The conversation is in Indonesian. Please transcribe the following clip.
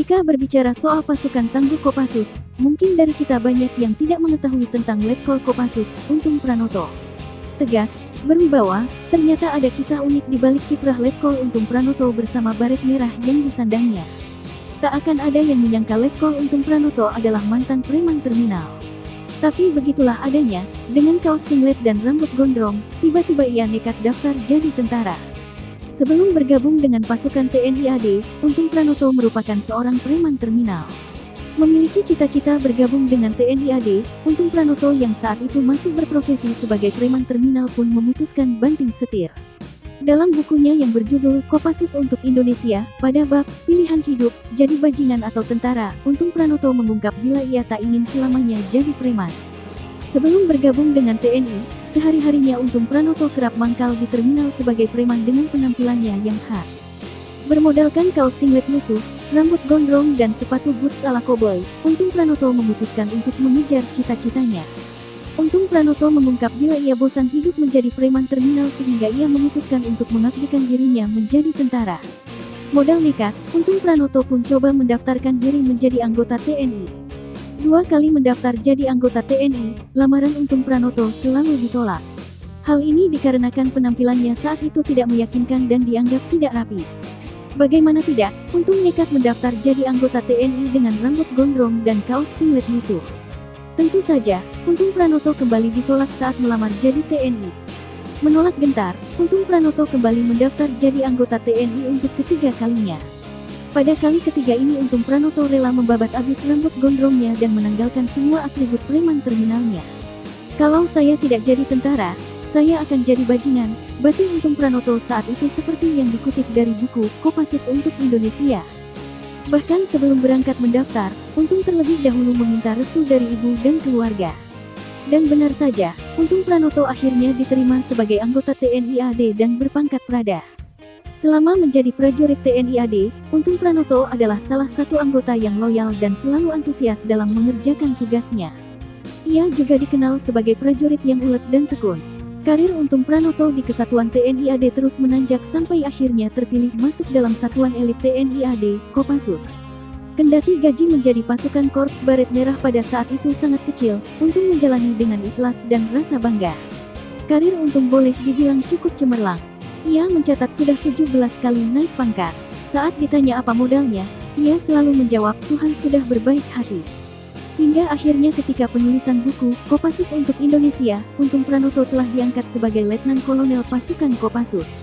Jika berbicara soal pasukan tangguh Kopassus, mungkin dari kita banyak yang tidak mengetahui tentang Letkol Kopassus, Untung Pranoto. Tegas, berwibawa, ternyata ada kisah unik di balik kiprah Letkol Untung Pranoto bersama baret merah yang disandangnya. Tak akan ada yang menyangka Letkol Untung Pranoto adalah mantan preman terminal. Tapi begitulah adanya, dengan kaos singlet dan rambut gondrong, tiba-tiba ia nekat daftar jadi tentara. Sebelum bergabung dengan pasukan TNI AD, Untung Pranoto merupakan seorang preman terminal. Memiliki cita-cita bergabung dengan TNI AD, Untung Pranoto yang saat itu masih berprofesi sebagai preman terminal pun memutuskan banting setir. Dalam bukunya yang berjudul Kopassus untuk Indonesia, pada bab Pilihan Hidup, Jadi Bajingan atau Tentara, Untung Pranoto mengungkap bila ia tak ingin selamanya jadi preman. Sebelum bergabung dengan TNI, sehari-harinya Untung Pranoto kerap mangkal di terminal sebagai preman dengan penampilannya yang khas. Bermodalkan kaos singlet lusuh, rambut gondrong dan sepatu boots ala koboi, Untung Pranoto memutuskan untuk mengejar cita-citanya. Untung Pranoto mengungkap bila ia bosan hidup menjadi preman terminal sehingga ia memutuskan untuk mengabdikan dirinya menjadi tentara. Modal nekat, Untung Pranoto pun coba mendaftarkan diri menjadi anggota TNI. 2 kali mendaftar jadi anggota TNI, lamaran Untung Pranoto selalu ditolak. Hal ini dikarenakan penampilannya saat itu tidak meyakinkan dan dianggap tidak rapi. Bagaimana tidak, Untung nekat mendaftar jadi anggota TNI dengan rambut gondrong dan kaos singlet lusuh. Tentu saja, Untung Pranoto kembali ditolak saat melamar jadi TNI. Menolak gentar, Untung Pranoto kembali mendaftar jadi anggota TNI untuk ketiga kalinya. Pada kali ketiga ini Untung Pranoto rela membabat habis rambut gondrongnya dan menanggalkan semua atribut preman terminalnya. Kalau saya tidak jadi tentara, saya akan jadi bajingan, batin Untung Pranoto saat itu seperti yang dikutip dari buku Kopassus untuk Indonesia. Bahkan sebelum berangkat mendaftar, Untung terlebih dahulu meminta restu dari ibu dan keluarga. Dan benar saja, Untung Pranoto akhirnya diterima sebagai anggota TNI AD dan berpangkat Prada. Selama menjadi prajurit TNI AD, Untung Pranoto adalah salah satu anggota yang loyal dan selalu antusias dalam mengerjakan tugasnya. Ia juga dikenal sebagai prajurit yang ulet dan tekun. Karir Untung Pranoto di Kesatuan TNI AD terus menanjak sampai akhirnya terpilih masuk dalam satuan elit TNI AD, Kopassus. Kendati gaji menjadi pasukan Korps Baret Merah pada saat itu sangat kecil, Untung menjalani dengan ikhlas dan rasa bangga. Karir Untung boleh dibilang cukup cemerlang. Ia mencatat sudah 17 kali naik pangkat. Saat ditanya apa modalnya, ia selalu menjawab Tuhan sudah berbaik hati. Hingga akhirnya ketika penulisan buku Kopassus untuk Indonesia, Untung Pranoto telah diangkat sebagai Letnan Kolonel pasukan Kopassus.